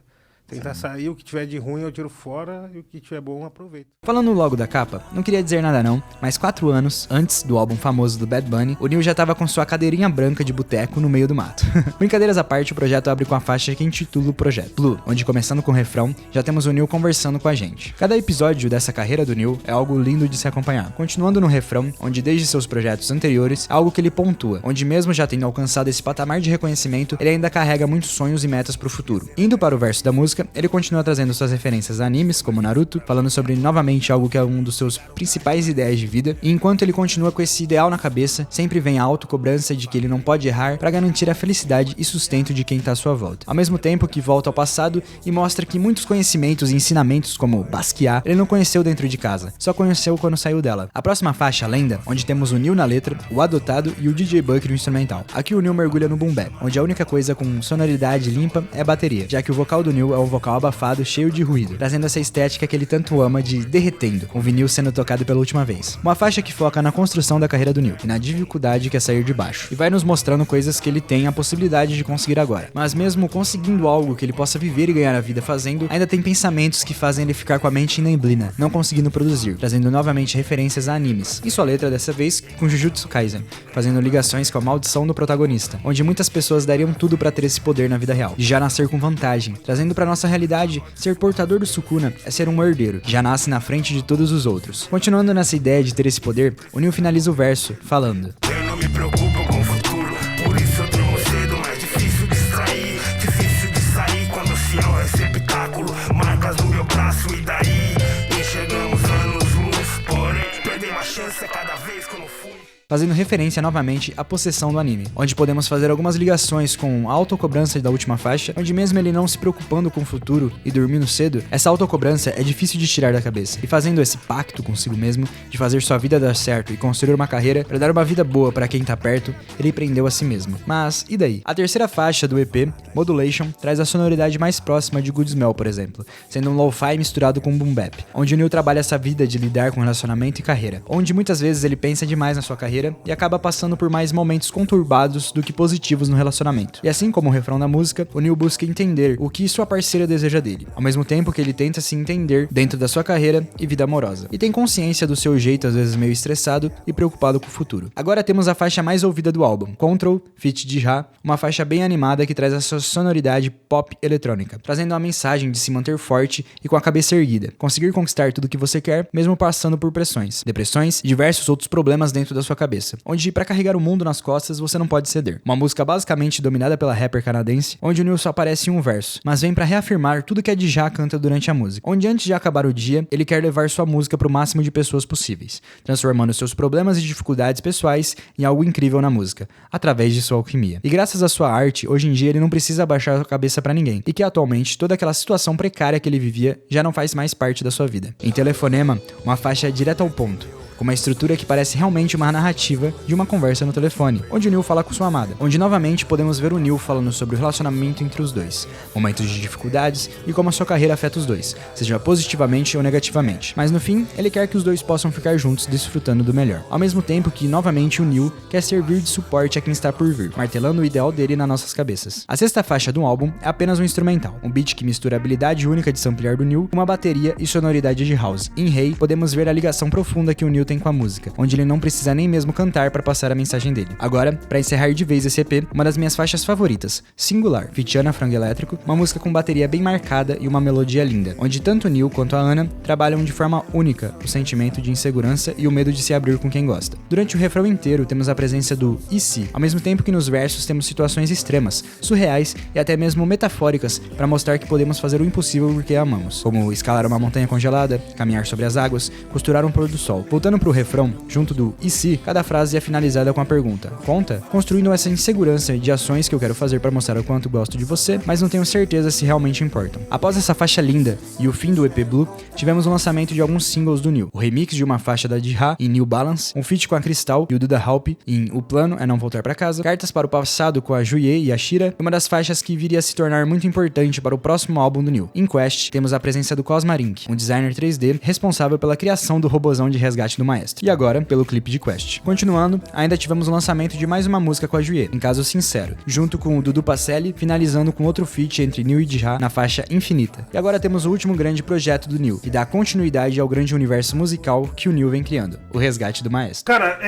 Tentar sair, o que tiver de ruim eu tiro fora e o que tiver bom eu aproveito. Falando logo da capa, não queria dizer nada não, mas 4 anos antes do álbum famoso do Bad Bunny, o Nil já tava com sua cadeirinha branca de boteco no meio do mato. Brincadeiras à parte, o projeto abre com a faixa que intitula o projeto, Blue, onde começando com o refrão, já temos o Nil conversando com a gente. Cada episódio dessa carreira do Nil é algo lindo de se acompanhar. Continuando no refrão, onde desde seus projetos anteriores, é algo que ele pontua, onde mesmo já tendo alcançado esse patamar de reconhecimento, ele ainda carrega muitos sonhos e metas pro futuro. Indo para o verso da música, ele continua trazendo suas referências a animes, como Naruto, falando sobre novamente algo que é um dos seus principais ideias de vida, e enquanto ele continua com esse ideal na cabeça, sempre vem a autocobrança de que ele não pode errar para garantir a felicidade e sustento de quem tá à sua volta. Ao mesmo tempo que volta ao passado e mostra que muitos conhecimentos e ensinamentos, como Basquiat, ele não conheceu dentro de casa, só conheceu quando saiu dela. A próxima faixa, Lenda, onde temos o Nil na letra, o Adotado e o DJ Buck no instrumental. Aqui o Nil mergulha no boom bap, onde a única coisa com sonoridade limpa é a bateria, já que o vocal do Nil é um vocal abafado, cheio de ruído, trazendo essa estética que ele tanto ama de derretendo, com o vinil sendo tocado pela última vez. Uma faixa que foca na construção da carreira do Nil e na dificuldade que é sair de baixo, e vai nos mostrando coisas que ele tem a possibilidade de conseguir agora. Mas mesmo conseguindo algo que ele possa viver e ganhar a vida fazendo, ainda tem pensamentos que fazem ele ficar com a mente em neblina, não conseguindo produzir, trazendo novamente referências a animes. E sua letra dessa vez com Jujutsu Kaisen, fazendo ligações com a maldição do protagonista, onde muitas pessoas dariam tudo pra ter esse poder na vida real, de já nascer com vantagem, trazendo pra nossa realidade, ser portador do Sukuna é ser um herdeiro, que já nasce na frente de todos os outros. Continuando nessa ideia de ter esse poder, o Nil finaliza o verso, falando: Eu não me preocupo com o futuro, por isso eu durmo cedo, mas difícil de sair quando o cielo é receptáculo, marcas no meu braço e daí enxergamos anos-luz, porém perder uma chance a cada vez que eu não fui. Fazendo referência novamente à possessão do anime, onde podemos fazer algumas ligações com a autocobrança da última faixa, onde mesmo ele não se preocupando com o futuro e dormindo cedo, essa autocobrança é difícil de tirar da cabeça, e fazendo esse pacto consigo mesmo, de fazer sua vida dar certo e construir uma carreira para dar uma vida boa para quem tá perto, ele prendeu a si mesmo. Mas, e daí? A terceira faixa do EP, Modulation, traz a sonoridade mais próxima de Good Smell, por exemplo, sendo um lo-fi misturado com boom bap, onde o Nil trabalha essa vida de lidar com relacionamento e carreira, onde muitas vezes ele pensa demais na sua carreira e acaba passando por mais momentos conturbados do que positivos no relacionamento. E assim como o refrão da música, o Nil busca entender o que sua parceira deseja dele, ao mesmo tempo que ele tenta se entender dentro da sua carreira e vida amorosa. E tem consciência do seu jeito às vezes meio estressado e preocupado com o futuro. Agora temos a faixa mais ouvida do álbum, Control, feat. Dja, uma faixa bem animada que traz a sua sonoridade pop eletrônica, trazendo uma mensagem de se manter forte e com a cabeça erguida, conseguir conquistar tudo que você quer, mesmo passando por pressões, depressões e diversos outros problemas dentro da sua cabeça, onde para carregar o mundo nas costas você não pode ceder. Uma música basicamente dominada pela rapper canadense, onde o Nil só aparece em um verso, mas vem para reafirmar tudo que a Dja canta durante a música, onde antes de acabar o dia, ele quer levar sua música pro máximo de pessoas possíveis, transformando seus problemas e dificuldades pessoais em algo incrível na música, através de sua alquimia. E graças à sua arte, hoje em dia ele não precisa abaixar a cabeça para ninguém, e que atualmente toda aquela situação precária que ele vivia já não faz mais parte da sua vida. Em Telefonema, uma faixa direta ao ponto, com uma estrutura que parece realmente uma narrativa de uma conversa no telefone, onde o Nil fala com sua amada, onde novamente podemos ver o Nil falando sobre o relacionamento entre os dois, momentos de dificuldades e como a sua carreira afeta os dois, seja positivamente ou negativamente, mas no fim, ele quer que os dois possam ficar juntos desfrutando do melhor, ao mesmo tempo que novamente o Nil quer servir de suporte a quem está por vir, martelando o ideal dele nas nossas cabeças. A sexta faixa do álbum é apenas um instrumental, um beat que mistura a habilidade única de samplear do Nil com uma bateria e sonoridade de house. Em Rei, podemos ver a ligação profunda que o Nil tem com a música, onde ele não precisa nem mesmo cantar para passar a mensagem dele. Agora, para encerrar de vez esse EP, uma das minhas faixas favoritas, Singular, feat. Ana Frango Elétrico, uma música com bateria bem marcada e uma melodia linda, onde tanto o Nil quanto a Ana trabalham de forma única o sentimento de insegurança e o medo de se abrir com quem gosta. Durante o refrão inteiro temos a presença do "e se", ao mesmo tempo que nos versos temos situações extremas, surreais e até mesmo metafóricas para mostrar que podemos fazer o impossível porque amamos, como escalar uma montanha congelada, caminhar sobre as águas, costurar um pôr do sol. Voltando pro refrão, junto do e se, cada frase é finalizada com a pergunta: conta? Construindo essa insegurança de ações que eu quero fazer para mostrar o quanto gosto de você, mas não tenho certeza se realmente importam. Após essa faixa linda e o fim do EP Blue, tivemos o lançamento de alguns singles do New. O remix de uma faixa da Dha em New Balance, um feat com a Cristal e o Duda Halp em O Plano é Não Voltar Pra Casa, Cartas para o Passado com a Juye e a Shira, uma das faixas que viria a se tornar muito importante para o próximo álbum do New. Em Quest, temos a presença do Cosmarink, um designer 3D responsável pela criação do robozão de resgate do Maestro. E agora, pelo clipe de Quest. Continuando, ainda tivemos o lançamento de mais uma música com a Juye, em Caso Sincero, junto com o Dudu Pacelli, finalizando com outro feat entre New e Dha na faixa Infinita. E agora temos o último grande projeto do New, que dá continuidade ao grande universo musical que o New vem criando, o Resgate do Maestro. Cara,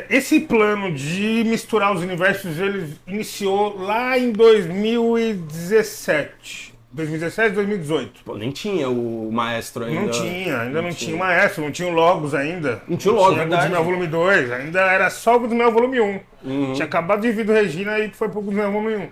esse plano de misturar os universos, ele iniciou lá em 2017. 2017, 2018. Pô, nem tinha o Maestro ainda. Não tinha o Maestro, não tinha o Logos ainda. Não tinha o Logos, verdade. Tinha o Volume 2, ainda era só o Gudmel Volume 1. Tinha acabado de vir do Regina e foi pro Gudmel Volume 1.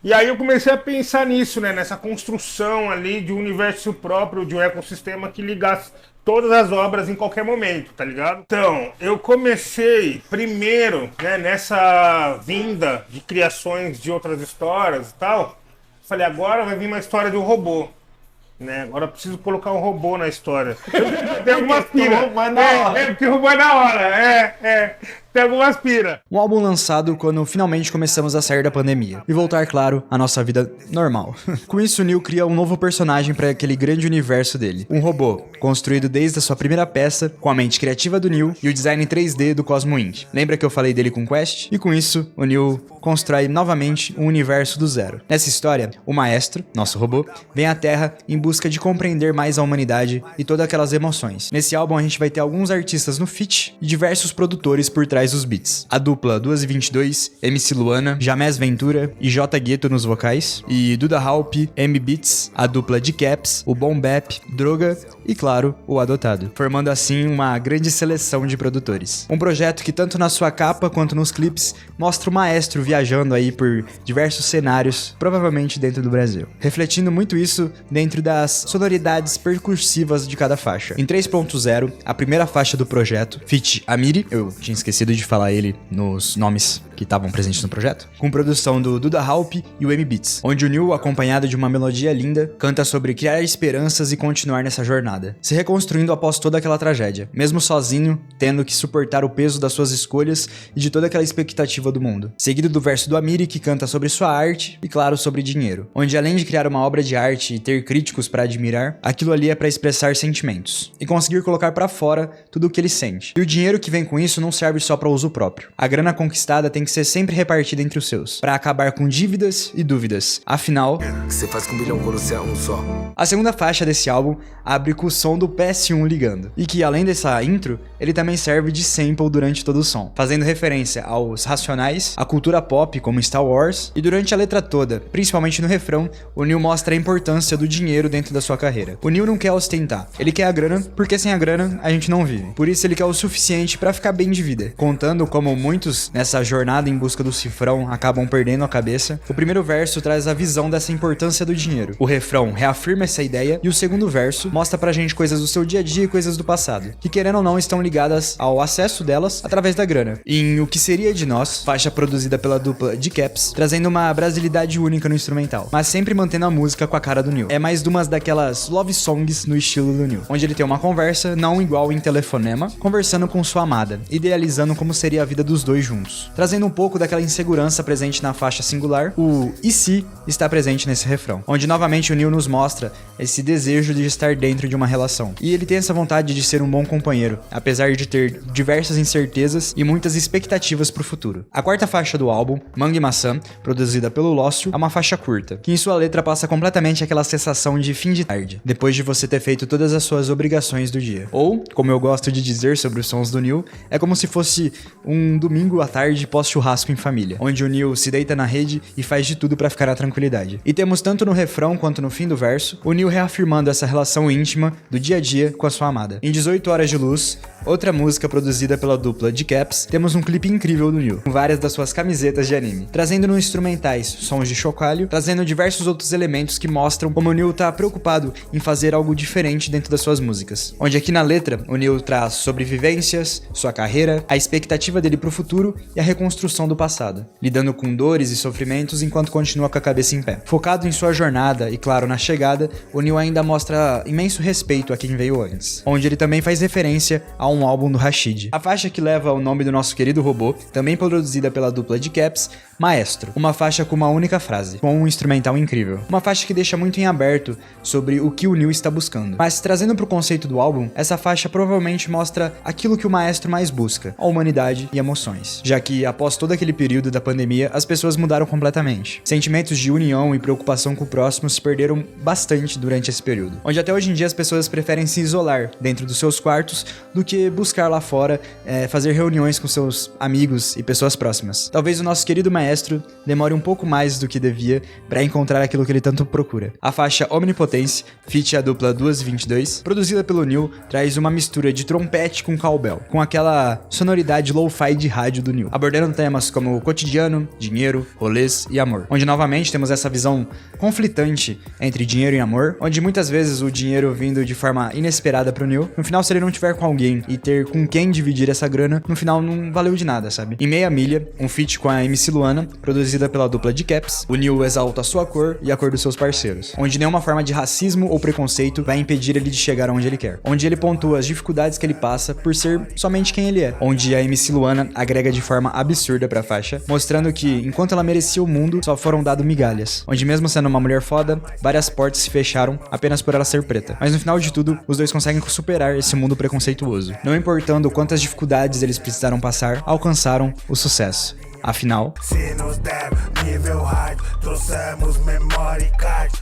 E aí eu comecei a pensar nisso, né? Nessa construção ali de um universo próprio, de um ecossistema que ligasse todas as obras em qualquer momento, tá ligado? Então, eu comecei primeiro, né, nessa vinda de criações de outras histórias e tal. Falei, agora vai vir uma história de um robô, né? Agora eu preciso colocar um robô na história. Tem algumas piras. Porque o robô é da hora. Tem algumas piras. Um álbum lançado quando finalmente começamos a sair da pandemia e voltar, claro, à nossa vida normal. Com isso, o New cria um novo personagem para aquele grande universo dele. Um robô, construído desde a sua primeira peça, com a mente criativa do New e o design 3D do Cosmo Inc. Lembra que eu falei dele com Quest? E com isso, o New constrói novamente um universo do zero. Nessa história, o Maestro, nosso robô, vem à Terra em busca de compreender mais a humanidade e todas aquelas emoções. Nesse álbum a gente vai ter alguns artistas no feat e diversos produtores por trás dos beats. A dupla 222, MC Luana, Jamés Ventura e J Gueto nos vocais, e Duda Halp, M Beats, a dupla de Caps, o Bom Bap, Droga e, claro, o Adotado, formando assim uma grande seleção de produtores. Um projeto que tanto na sua capa quanto nos clipes mostra o Maestro viajando aí por diversos cenários, provavelmente dentro do Brasil, refletindo muito isso dentro das sonoridades percursivas de cada faixa. Em 3.0, a primeira faixa do projeto, feat Amiri, eu tinha esquecido de falar ele nos nomes que estavam presentes no projeto, com produção do Duda Halp e o M Beats, onde o New, acompanhado de uma melodia linda, canta sobre criar esperanças e continuar nessa jornada, se reconstruindo após toda aquela tragédia, mesmo sozinho, tendo que suportar o peso das suas escolhas e de toda aquela expectativa do mundo. Seguido do verso do Amiri, que canta sobre sua arte e, claro, sobre dinheiro, onde além de criar uma obra de arte e ter críticos para admirar, aquilo ali é para expressar sentimentos e conseguir colocar para fora tudo o que ele sente. E o dinheiro que vem com isso não serve só para uso próprio. A grana conquistada tem que ser sempre repartida entre os seus, para acabar com dívidas e dúvidas. Afinal, que você faz com 1 milhão quando você é um só. A segunda faixa desse álbum abre com o som do PS1 ligando, e que além dessa intro, ele também serve de sample durante todo o som, fazendo referência aos Racionais, à cultura pop como Star Wars, e durante a letra toda, principalmente no refrão, o New mostra a importância do dinheiro dentro da sua carreira. O New não quer ostentar, ele quer a grana, porque sem a grana a gente não vive. Por isso ele quer o suficiente para ficar bem de vida, contando como muitos nessa jornada em busca do cifrão acabam perdendo a cabeça. O primeiro verso traz a visão dessa importância do dinheiro. O refrão reafirma essa ideia e o segundo verso mostra pra gente coisas do seu dia a dia e coisas do passado, que querendo ou não estão ligadas ao acesso delas através da grana. Em O Que Seria de Nós, faixa produzida pela dupla de Caps, trazendo uma brasilidade única no instrumental, mas sempre mantendo a música com a cara do New. É mais de umas daquelas love songs no estilo do New, onde ele tem uma conversa, não igual em telefonema, conversando com sua amada, idealizando como seria a vida dos dois juntos. Trazendo um pouco daquela insegurança presente na faixa singular, o e se está presente nesse refrão, onde novamente o New nos mostra esse desejo de estar dentro de uma relação. E ele tem essa vontade de ser um bom companheiro, apesar de ter diversas incertezas e muitas expectativas pro futuro. A quarta faixa do álbum, Mangue e Maçã, produzida pelo Lócio, é uma faixa curta, que em sua letra passa completamente aquela sensação de fim de tarde, depois de você ter feito todas as suas obrigações do dia. Ou, como eu gosto de dizer sobre os sons do New, é como se fosse parece um domingo à tarde pós-churrasco em família, onde o Neil se deita na rede e faz de tudo pra ficar na tranquilidade. E temos tanto no refrão quanto no fim do verso, o Neil reafirmando essa relação íntima do dia a dia com a sua amada. Em 18 Horas de Luz, outra música produzida pela dupla de Caps, temos um clipe incrível do Neil, com várias das suas camisetas de anime, trazendo no instrumentais sons de chocalho, trazendo diversos outros elementos que mostram como o Neil tá preocupado em fazer algo diferente dentro das suas músicas. Onde aqui na letra, o Neil traz sobrevivências, sua carreira, a expectativa dele pro futuro e a reconstrução do passado, lidando com dores e sofrimentos enquanto continua com a cabeça em pé. Focado em sua jornada e, claro, na chegada, o Neil ainda mostra imenso respeito a quem veio antes, onde ele também faz referência a um álbum do Rashid. A faixa que leva o nome do nosso querido robô, também produzida pela dupla de Caps, Maestro. Uma faixa com uma única frase, com um instrumental incrível. Uma faixa que deixa muito em aberto sobre o que o Neil está buscando. Mas trazendo pro conceito do álbum, essa faixa provavelmente mostra aquilo que o Maestro mais busca, a humanidade e emoções. Já que, após todo aquele período da pandemia, as pessoas mudaram completamente. Sentimentos de união e preocupação com o próximo se perderam bastante durante esse período. Onde até hoje em dia as pessoas preferem se isolar dentro dos seus quartos do que buscar lá fora, fazer reuniões com seus amigos e pessoas próximas. Talvez o nosso querido Maestro demore um pouco mais do que devia para encontrar aquilo que ele tanto procura. A faixa Omnipotência, feat a dupla 222, produzida pelo Neil, traz uma mistura de trompete com cowbell, com aquela sonoridade lo-fi de rádio do Neil, abordando temas como o cotidiano, dinheiro, rolês e amor. Onde novamente temos essa visão conflitante entre dinheiro e amor, onde muitas vezes o dinheiro vindo de forma inesperada pro Neil, no final se ele não tiver com alguém e ter com quem dividir essa grana, no final não valeu de nada, sabe? Em Meia Milha, um feat com a MC Luana, produzida pela dupla de Caps, o Neil exalta a sua cor e a cor dos seus parceiros, onde nenhuma forma de racismo ou preconceito vai impedir ele de chegar onde ele quer, onde ele pontua as dificuldades que ele passa por ser somente quem ele é, onde a MC Luana agrega de forma absurda pra faixa, mostrando que, enquanto ela merecia o mundo, só foram dadas migalhas, onde mesmo sendo uma mulher foda, várias portas se fecharam apenas por ela ser preta, mas no final de tudo, os dois conseguem superar esse mundo preconceituoso, não importando quantas dificuldades eles precisaram passar, alcançaram o sucesso. Afinal,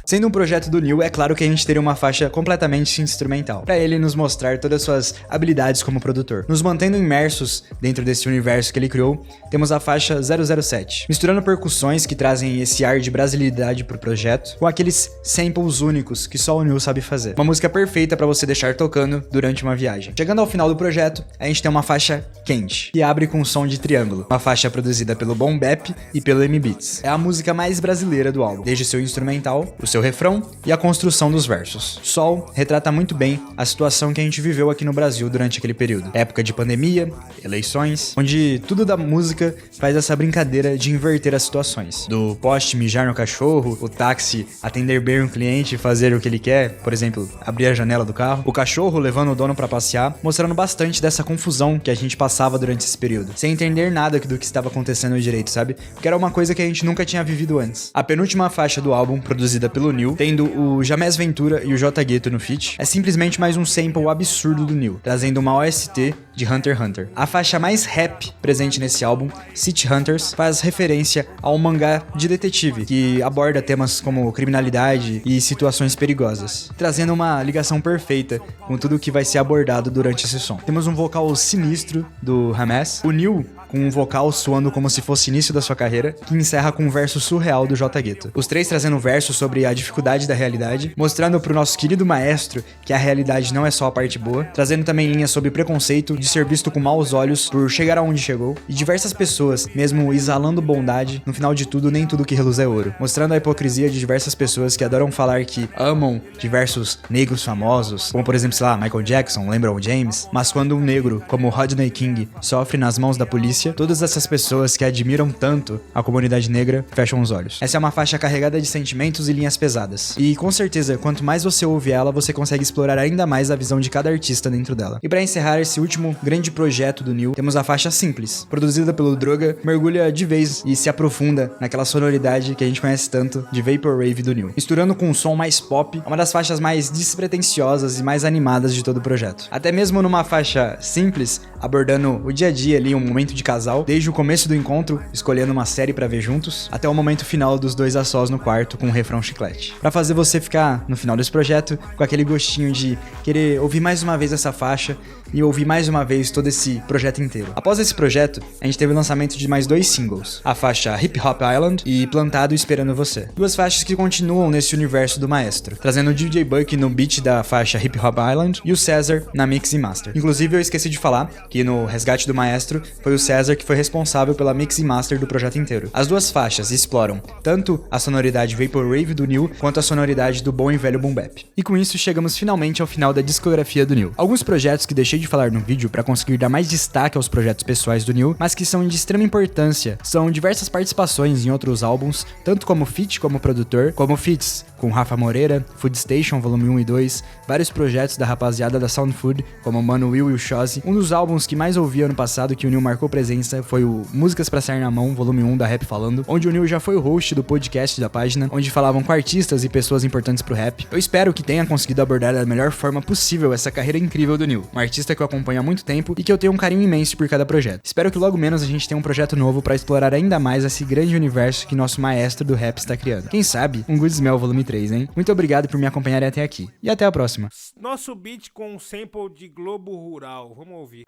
sendo um projeto do Neil, é claro que a gente teria uma faixa completamente instrumental, pra ele nos mostrar todas as suas habilidades como produtor. Nos mantendo imersos dentro desse universo que ele criou, temos a faixa 007, misturando percussões que trazem esse ar de brasilidade pro projeto, com aqueles samples únicos que só o Neil sabe fazer. Uma música perfeita pra você deixar tocando durante uma viagem. Chegando ao final do projeto, a gente tem uma faixa quente, que abre com um som de triângulo, uma faixa produzida pelo Boom Bap e pelo M-Beats. É a música mais brasileira do álbum, desde seu instrumental, o seu refrão e a construção dos versos. Sol retrata muito bem a situação que a gente viveu aqui no Brasil durante aquele período. Época de pandemia, eleições, onde tudo da música faz essa brincadeira de inverter as situações. Do poste mijar no cachorro, o táxi atender bem o cliente e fazer o que ele quer, por exemplo, abrir a janela do carro, o cachorro levando o dono pra passear, mostrando bastante dessa confusão que a gente passava durante esse período, sem entender nada do que estava acontecendo direito, sabe? Porque era uma coisa que a gente nunca tinha vivido antes. A penúltima faixa do álbum, produzida pelo Neil, tendo o Jamés Ventura e o J Gueto no feat, é simplesmente mais um sample absurdo do Neil, trazendo uma OST de Hunter x Hunter. A faixa mais rap presente nesse álbum, City Hunters, faz referência ao mangá de detetive, que aborda temas como criminalidade e situações perigosas, trazendo uma ligação perfeita com tudo que vai ser abordado durante esse som. Temos um vocal sinistro do Jamés, o Neil com um vocal soando como se fosse início da sua carreira, que encerra com um verso surreal do J Gueto. Os três trazendo versos sobre a dificuldade da realidade, mostrando pro nosso querido Maestro que a realidade não é só a parte boa, trazendo também linhas sobre preconceito, de ser visto com maus olhos por chegar aonde chegou, e diversas pessoas, mesmo exalando bondade, no final de tudo, nem tudo que reluz é ouro, mostrando a hipocrisia de diversas pessoas que adoram falar que amam diversos negros famosos, como por exemplo, sei lá, Michael Jackson, LeBron James, mas quando um negro, como Rodney King, sofre nas mãos da polícia, todas essas pessoas que admiram tanto a comunidade negra fecham os olhos. Essa é uma faixa carregada de sentimentos e linhas pesadas. E com certeza, quanto mais você ouve ela, você consegue explorar ainda mais a visão de cada artista dentro dela. E pra encerrar esse último grande projeto do Neil, temos a faixa Simples, produzida pelo Droga, mergulha de vez e se aprofunda naquela sonoridade que a gente conhece tanto de Vaporwave do Neil. Misturando com um som mais pop, é uma das faixas mais despretensiosas e mais animadas de todo o projeto. Até mesmo numa faixa simples, abordando o dia a dia ali, um momento de casal, desde o começo do encontro, escolhendo uma série pra ver juntos, até o momento final dos dois a sós no quarto com um refrão chiclete. Pra fazer você ficar, no final desse projeto, com aquele gostinho de querer ouvir mais uma vez essa faixa e ouvir mais uma vez todo esse projeto inteiro. Após esse projeto, a gente teve o lançamento de mais 2 singles, a faixa Hip Hop Island e Plantado Esperando Você. 2 faixas que continuam nesse universo do maestro, trazendo o DJ Buck no beat da faixa Hip Hop Island e o César na mix e master. Inclusive eu esqueci de falar que no Resgate do Maestro foi o César que foi responsável pela mix e master do projeto inteiro. As 2 faixas exploram tanto a sonoridade Vaporwave do Neil quanto a sonoridade do bom e velho Boom Bap. E com isso chegamos finalmente ao final da discografia do Neil. Alguns projetos que deixei de falar no vídeo para conseguir dar mais destaque aos projetos pessoais do Neil, mas que são de extrema importância, são diversas participações em outros álbuns, tanto como feat como produtor, como feats com Rafa Moreira, Food Station Volume 1 e 2, vários projetos da rapaziada da Sound Food, como Mano Will e o Shozzy. Um dos álbuns que mais ouvi ano passado que o Neil marcou presença foi o Músicas Pra Sair na Mão, Volume 1 da Rap Falando, onde o Neil já foi o host do podcast da página, onde falavam com artistas e pessoas importantes pro rap. Eu espero que tenha conseguido abordar da melhor forma possível essa carreira incrível do Neil, um artista que eu acompanho há muito tempo e que eu tenho um carinho imenso por cada projeto. Espero que logo menos a gente tenha um projeto novo pra explorar ainda mais esse grande universo que nosso maestro do rap está criando. Quem sabe, um Good Smell Volume 3, hein? Muito obrigado por me acompanharem até aqui. E até a próxima. Nosso beat com um sample de Globo Rural. Vamos ouvir.